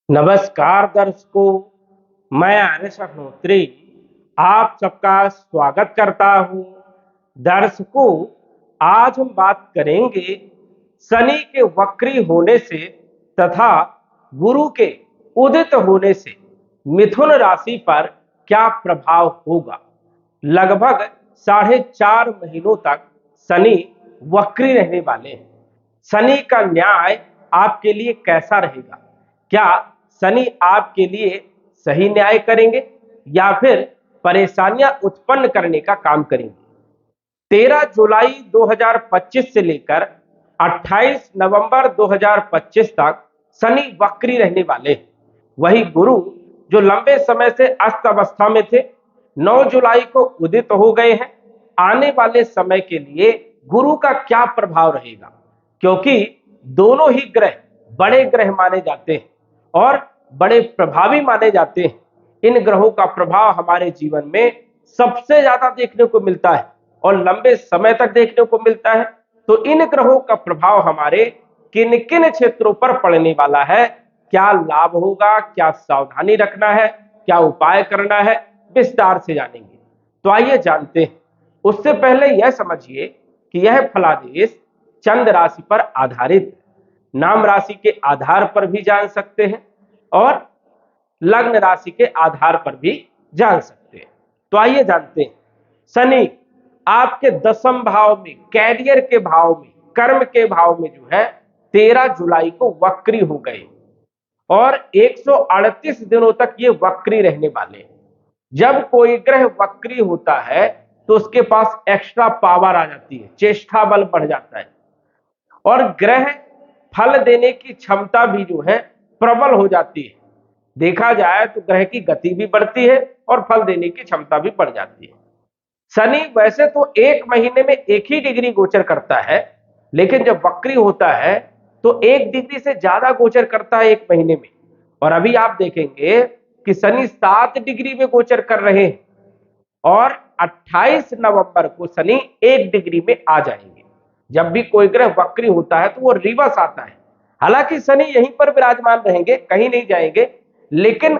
नमस्कार दर्शकों, मैं आर्यश अग्नोत्री आप सबका स्वागत करता हूं। दर्शकों, आज हम बात करेंगे शनि के वक्री होने से तथा गुरु के उदित होने से मिथुन राशि पर क्या प्रभाव होगा। लगभग 4.5 महीनों तक शनि वक्री रहने वाले हैं। शनि का न्याय आपके लिए कैसा रहेगा? क्या शनि आपके लिए सही न्याय करेंगे या फिर परेशानियां उत्पन्न करने का काम करेंगे? 13 जुलाई 2025 से लेकर 28 नवंबर 2025 तक शनि वक्री रहने वाले हैं। वही गुरु जो लंबे समय से अस्त अवस्था में थे, 9 जुलाई को उदित हो गए हैं। आने वाले समय के लिए गुरु का क्या प्रभाव रहेगा, क्योंकि दोनों ही ग्रह बड़े ग्रह माने जाते हैं और बड़े प्रभावी माने जाते हैं। इन ग्रहों का प्रभाव हमारे जीवन में सबसे ज्यादा देखने को मिलता है और लंबे समय तक देखने को मिलता है। तो इन ग्रहों का प्रभाव हमारे किन किन क्षेत्रों पर पड़ने वाला है, क्या लाभ होगा, क्या सावधानी रखना है, क्या उपाय करना है, विस्तार से जानेंगे। तो आइए जानते हैं। उससे पहले यह समझिए कि यह फलादेश चंद्र राशि पर आधारित है। नाम राशि के आधार पर भी जान सकते हैं और लग्न राशि के आधार पर भी जान सकते हैं। तो आइए जानते हैं। शनि आपके 10वें भाव में, कैरियर के भाव में, कर्म के भाव में जो है 13 जुलाई को वक्री हो गए और 138 दिनों तक ये वक्री रहने वाले हैं। जब कोई ग्रह वक्री होता है तो उसके पास एक्स्ट्रा पावर आ जाती है, चेष्टा बल बढ़ जाता है और ग्रह फल देने की क्षमता भी जो है प्रबल हो जाती है। देखा जाए तो ग्रह की गति भी बढ़ती है और फल देने की क्षमता भी बढ़ जाती है। शनि वैसे तो 1 महीने में 1 ही डिग्री गोचर करता है, लेकिन जब वक्री होता है तो 1 डिग्री से ज्यादा गोचर करता है 1 महीने में। और अभी आप देखेंगे कि शनि 7 डिग्री में गोचर कर रहे हैं और 28 नवंबर को शनि 1 डिग्री में आ जाएंगे। जब भी कोई ग्रह वक्री होता है तो वो रिवर्स आता है। हालांकि शनि यहीं पर विराजमान रहेंगे, कहीं नहीं जाएंगे, लेकिन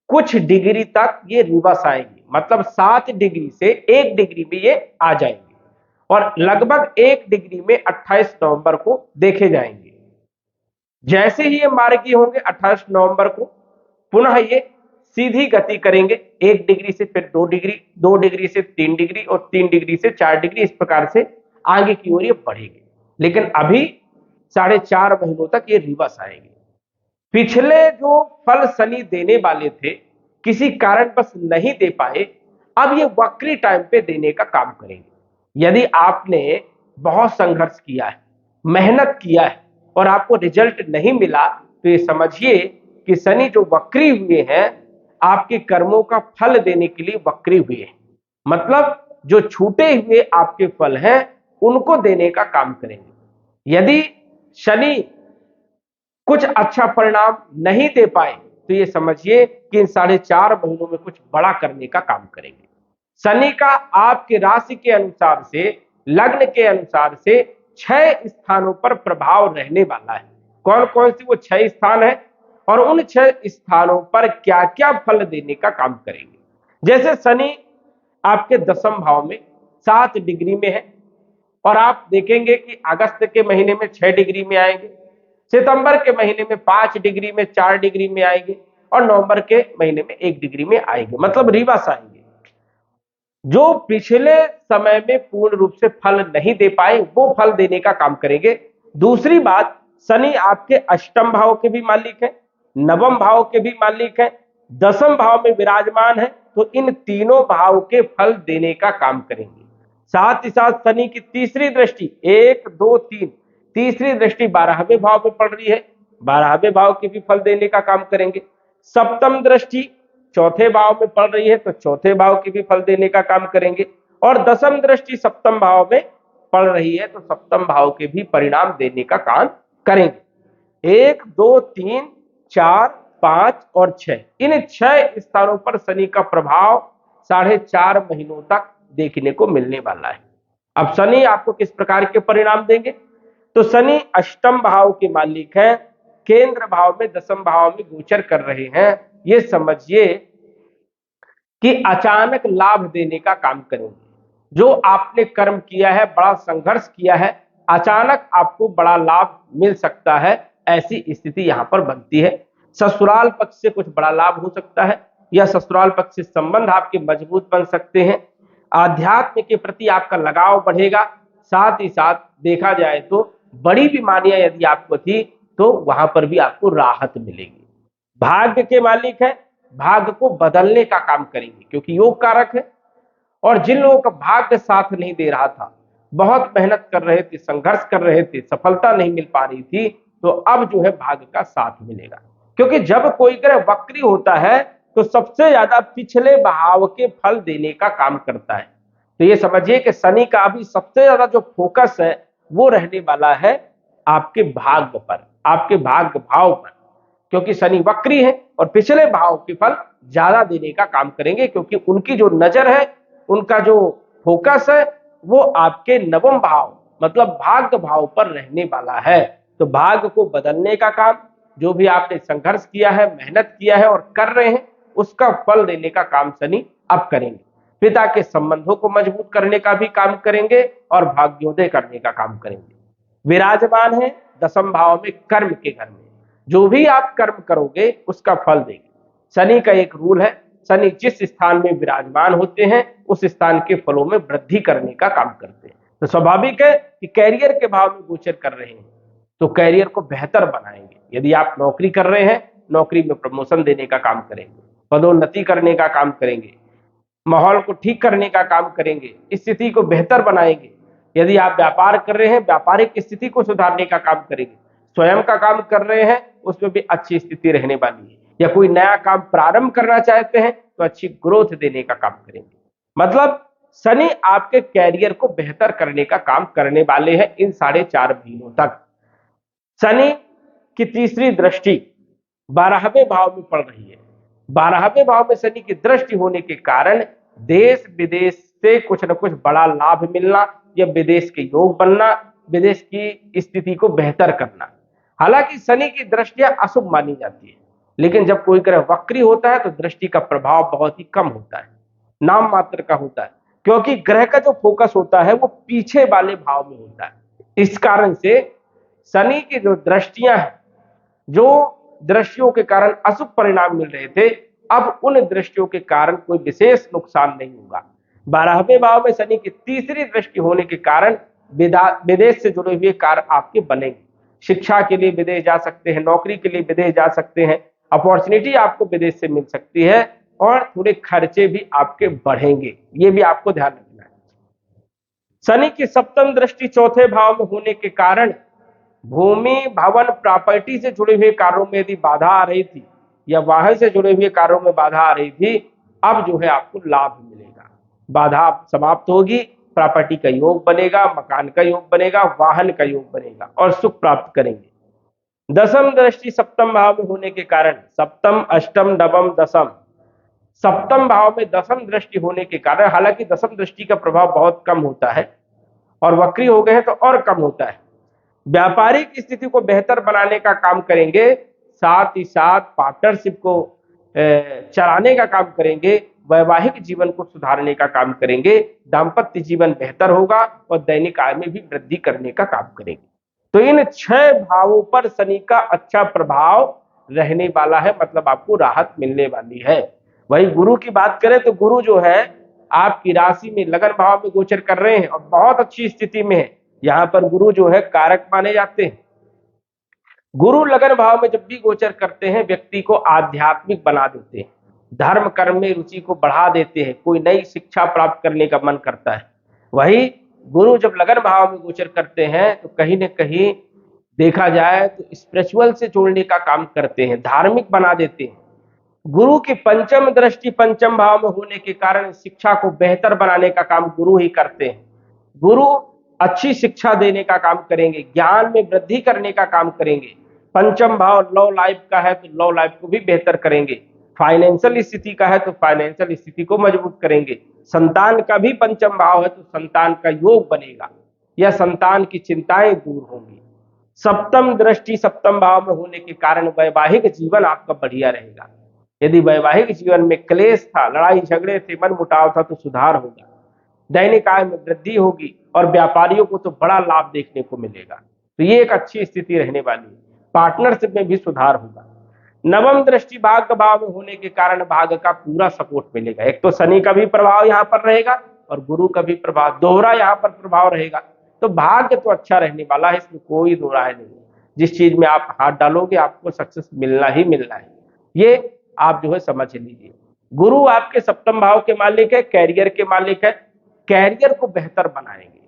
कुछ डिग्री तक ये रिवर्स आएंगे। मतलब 7 डिग्री से 1 डिग्री में ये आ जाएंगे और लगभग 1 डिग्री में 28 नवंबर को देखे जाएंगे। जैसे ही ये मार्गी होंगे 28 नवंबर को पुनः ये सीधी गति करेंगे 1 डिग्री से, फिर 2 डिग्री, 2 डिग्री से 3 डिग्री और 3 डिग्री से 4 डिग्री, इस प्रकार से आगे की ओर ये बढ़ेंगे। लेकिन अभी 4.5 महीनों तक ये रिवर्स आएंगे। पिछले जो फल शनि देने वाले थे, किसी कारण बस नहीं दे पाए, अब ये वक्री टाइम पे देने का काम करेंगे। यदि आपने बहुत संघर्ष किया है, मेहनत किया है और आपको रिजल्ट नहीं मिला, तो ये समझिए कि शनि जो वक्री हुए हैं आपके कर्मों का फल देने के लिए वक्री हुए हैं। मतलब जो छूटे हुए आपके फल हैं उनको देने का काम करेंगे। यदि शनि कुछ अच्छा परिणाम नहीं दे पाए तो ये समझिए कि इन 4.5 महीनों में कुछ बड़ा करने का काम करेंगे। शनि का आपके राशि के अनुसार से, लग्न के अनुसार से 6 स्थानों पर प्रभाव रहने वाला है। कौन कौन सी वो 6 स्थान है और उन 6 स्थानों पर क्या क्या फल देने का काम करेंगे। जैसे शनि आपके 10वें भाव में 7 डिग्री में है और आप देखेंगे कि अगस्त के महीने में 6 डिग्री में आएंगे, सितंबर के महीने में 5 डिग्री में, 4 डिग्री में आएंगे और नवंबर के महीने में 1 डिग्री में आएंगे। मतलब रिवर्स आएंगे। जो पिछले समय में पूर्ण रूप से फल नहीं दे पाए वो फल देने का काम करेंगे। दूसरी बात, शनि आपके 8वें भाव के भी मालिक है, 9वें भाव के भी मालिक है, 10वें भाव में विराजमान है, तो इन तीनों भाव के फल देने का काम करेंगे। साथ ही साथ शनि की तीसरी दृष्टि, 1 2 3, तीसरी दृष्टि 12वें भाव में पड़ रही है, 12वें भाव के भी फल देने का काम करेंगे। सप्तम दृष्टि 4थे भाव में पड़ रही है तो 4थे भाव की भी फल देने का काम करेंगे और 10वीं दृष्टि 7वें भाव में पड़ रही है तो 7वें भाव के भी परिणाम देने का काम करेंगे। 1 2 3 4 5 और 6, इन 6 स्थानों पर शनि का प्रभाव 4.5 महीनों तक देखने को मिलने वाला है। अब शनि आपको किस प्रकार के परिणाम देंगे? तो शनि 8वें भाव के मालिक है, केंद्र भाव में, दसम भाव में गोचर कर रहे हैं, ये समझिए कि अचानक लाभ देने का काम करेंगे। जो आपने कर्म किया है, बड़ा संघर्ष किया है, अचानक आपको बड़ा लाभ मिल सकता है, ऐसी स्थिति यहां पर बनती है। ससुराल पक्ष से कुछ बड़ा लाभ हो सकता है, या ससुराल पक्ष से संबंध आपके मजबूत बन सकते हैं। आध्यात्म के प्रति आपका लगाव बढ़ेगा। साथ ही साथ देखा जाए तो बड़ी बीमारियां यदि आपको थी तो वहां पर भी आपको राहत मिलेगी। भाग्य के मालिक है, भाग्य को बदलने का काम करेंगे क्योंकि योग कारक है। और जिन लोगों का भाग्य साथ नहीं दे रहा था, बहुत मेहनत कर रहे थे, संघर्ष कर रहे थे, सफलता नहीं मिल पा रही थी, तो अब जो है भाग्य का साथ मिलेगा। क्योंकि जब कोई ग्रह वक्री होता है तो सबसे ज्यादा पिछले भाव के फल देने का काम करता है। तो ये समझिए कि शनि का अभी सबसे ज्यादा जो फोकस है वो रहने वाला है आपके भाग्य पर, आपके भाग्य भाव पर, क्योंकि शनि वक्री है और पिछले भाव के फल ज्यादा देने का काम करेंगे, क्योंकि उनकी जो नजर है, उनका जो फोकस है वो आपके नवम भाव मतलब भाग्य भाव पर रहने वाला है। तो भाग्य को बदलने का काम, जो भी आपने संघर्ष किया है, मेहनत किया है और कर रहे हैं, उसका फल देने का काम शनि अब करेंगे। पिता के संबंधों को मजबूत करने का भी काम करेंगे और भाग्योदय करने का काम करेंगे। विराजमान है दसम भाव में कर्म के घर में, जो भी आप कर्म करोगे उसका फल देंगे। शनि का एक रूल है, शनि जिस स्थान में विराजमान होते हैं उस स्थान के फलों में वृद्धि करने का काम करते हैं। तो स्वाभाविक है कि कैरियर के भाव में गोचर कर रहे हैं तो कैरियर को बेहतर बनाएंगे। यदि आप नौकरी कर रहे हैं, नौकरी में प्रमोशन देने का काम करेंगे, पदोन्नति करने का काम करेंगे, माहौल को ठीक करने का काम करेंगे, स्थिति को बेहतर बनाएंगे। यदि आप व्यापार कर रहे हैं, व्यापारिक स्थिति को सुधारने का काम करेंगे। स्वयं का काम कर रहे हैं, उसमें भी अच्छी स्थिति रहने वाली है। या कोई नया काम प्रारंभ करना चाहते हैं तो अच्छी ग्रोथ देने का काम करेंगे। मतलब शनि आपके कैरियर को बेहतर करने का काम करने वाले हैं इन 4.5 महीनों तक। शनि की तीसरी दृष्टि 12वें भाव में पड़ रही है। 12वें भाव में शनि की दृष्टि होने के कारण देश विदेश से कुछ न कुछ बड़ा लाभ मिलना या विदेश के योग बनना, विदेश की स्थिति को बेहतर करना। हालांकि शनि की दृष्टियां अशुभ मानी जाती है, लेकिन जब कोई ग्रह वक्री होता है तो दृष्टि का प्रभाव बहुत ही कम होता है, नाम मात्र का होता है, क्योंकि ग्रह का जो फोकस होता है वो पीछे वाले भाव में होता है। इस कारण से शनि की जो दृष्टियां हैं, जो दृष्टियों के कारण अशुभ परिणाम मिल रहे थे, अब उन दृष्टियों के कारण कोई विशेष नुकसान नहीं होगा। 12वें भाव में शनि की तीसरी दृष्टि होने के कारण विदेश से जुड़े हुए कार्य आपके बनेंगे। शिक्षा के लिए विदेश जा सकते हैं, नौकरी के लिए विदेश जा सकते हैं, अपॉर्चुनिटी आपको विदेश से मिल सकती है और थोड़े खर्चे भी आपके बढ़ेंगे, ये भी आपको ध्यान रखना है। शनि की सप्तम दृष्टि चौथे भाव में होने के कारण भूमि भवन प्रॉपर्टी से जुड़े हुए कार्यों में यदि बाधा आ रही थी या वाहन से जुड़े हुए कार्यों में बाधा आ रही थी, अब जो है आपको लाभ मिलेगा, बाधा समाप्त होगी, प्रॉपर्टी का योग बनेगा, मकान का योग बनेगा, वाहन का योग बनेगा और सुख प्राप्त करेंगे। दसम दृष्टि सप्तम भाव में होने के कारण, सप्तम अष्टम नवम दसम, सप्तम भाव में दसम दृष्टि होने के कारण, हालांकि दसम दृष्टि का प्रभाव बहुत कम होता है और वक्री हो गए हैं तो और कम होता है। व्यापारिक स्थिति को बेहतर बनाने का काम करेंगे, साथ ही साथ पार्टनरशिप को चलाने का काम करेंगे, वैवाहिक जीवन को सुधारने का काम करेंगे, दाम्पत्य जीवन बेहतर होगा और दैनिक आय में भी वृद्धि करने का काम करेंगे। तो इन 6 भावों पर शनि का अच्छा प्रभाव रहने वाला है, मतलब आपको राहत मिलने वाली है। वही गुरु की बात करें तो गुरु जो है आपकी राशि में लगन भाव में गोचर कर रहे हैं और बहुत अच्छी स्थिति में है। यहां पर गुरु जो है कारक माने जाते हैं। गुरु लगन भाव में जब भी गोचर करते हैं, व्यक्ति को आध्यात्मिक बना देते हैं, धर्म कर्म में रुचि को बढ़ा देते हैं, कोई नई शिक्षा प्राप्त करने का मन करता है। वही गुरु जब लगन भाव में गोचर करते हैं तो कहीं न कहीं देखा जाए तो स्पिरिचुअल से जोड़ने का काम करते हैं, धार्मिक बना देते हैं। गुरु की पंचम दृष्टि पंचम भाव में होने के कारण शिक्षा को बेहतर बनाने का काम गुरु ही करते हैं। गुरु अच्छी शिक्षा देने का काम करेंगे, ज्ञान में वृद्धि करने का काम करेंगे। पंचम भाव लव लाइफ का है तो लव लाइफ को भी बेहतर करेंगे, फाइनेंशियल स्थिति का है तो फाइनेंशियल स्थिति को मजबूत करेंगे। संतान का भी पंचम भाव है तो संतान का योग बनेगा या संतान की चिंताएं दूर होंगी। सप्तम दृष्टि सप्तम भाव में होने के कारण वैवाहिक जीवन आपका बढ़िया रहेगा। यदि वैवाहिक जीवन में क्लेश था, लड़ाई झगड़े थे, मन मुटाव था, तो सुधार होगा। दैनिक आय में वृद्धि होगी और व्यापारियों को तो बड़ा लाभ देखने को मिलेगा। तो ये एक अच्छी स्थिति रहने वाली है। पार्टनरशिप में भी सुधार होगा। नवम दृष्टि भाग्य भाव में होने के कारण भाग्य का पूरा सपोर्ट मिलेगा। एक तो शनि का भी प्रभाव यहाँ पर रहेगा और गुरु का भी प्रभाव, दोहरा यहाँ पर प्रभाव रहेगा। तो भाग्य तो अच्छा रहने वाला है, इसमें कोई दो राय नहीं। जिस चीज में आप हाथ डालोगे आपको सक्सेस मिलना ही मिलना है, ये आप जो है समझ लीजिए। गुरु आपके सप्तम भाव के मालिक है, कैरियर के मालिक है। कैरियर को बेहतर बनाएंगे।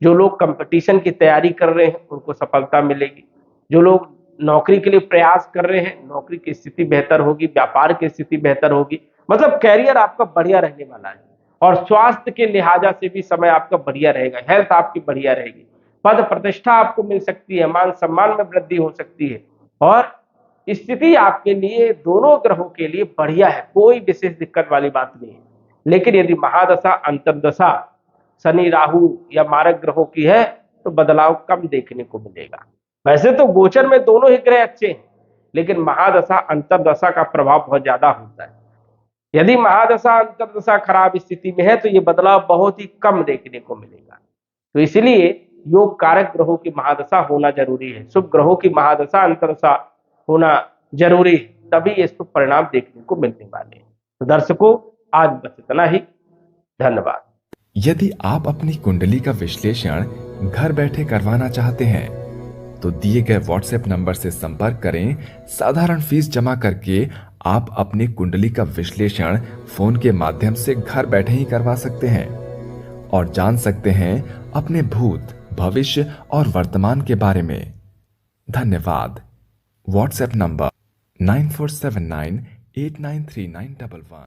जो लोग कंपटीशन की तैयारी कर रहे हैं उनको सफलता मिलेगी। जो लोग नौकरी के लिए प्रयास कर रहे हैं, नौकरी की स्थिति बेहतर होगी, व्यापार की स्थिति बेहतर होगी। मतलब कैरियर आपका बढ़िया रहने वाला है। और स्वास्थ्य के लिहाजा से भी समय आपका बढ़िया रहेगा, हेल्थ आपकी बढ़िया रहेगी। पद प्रतिष्ठा आपको मिल सकती है, मान सम्मान में वृद्धि हो सकती है। और स्थिति आपके लिए दोनों ग्रहों के लिए बढ़िया है, कोई विशेष दिक्कत वाली बात नहीं है। लेकिन यदि महादशा अंतर्दशा शनि राहु या मारक ग्रहों की है तो बदलाव कम देखने को मिलेगा। वैसे तो गोचर में दोनों ही ग्रह अच्छे हैं, लेकिन महादशा अंतर्दशा का प्रभाव बहुत ज्यादा होता है। यदि महादशा अंतर्दशा खराब स्थिति में है तो ये बदलाव बहुत ही कम देखने को मिलेगा। तो इसलिए योग कारक ग्रहों की महादशा होना जरूरी है, शुभ ग्रहों की महादशा अंतर्दशा होना जरूरी है, तभी ये शुभ परिणाम देखने को मिलने वाले हैं। तो दर्शकों, आज बस इतना ही। धन्यवाद। यदि आप अपनी कुंडली का विश्लेषण घर बैठे करवाना चाहते हैं तो दिए गए व्हाट्सएप नंबर से संपर्क करें। साधारण फीस जमा करके आप अपनी कुंडली का विश्लेषण फोन के माध्यम से घर बैठे ही करवा सकते हैं और जान सकते हैं अपने भूत, भविष्य और वर्तमान के बारे में। धन्यवाद। WhatsApp number 9479893911।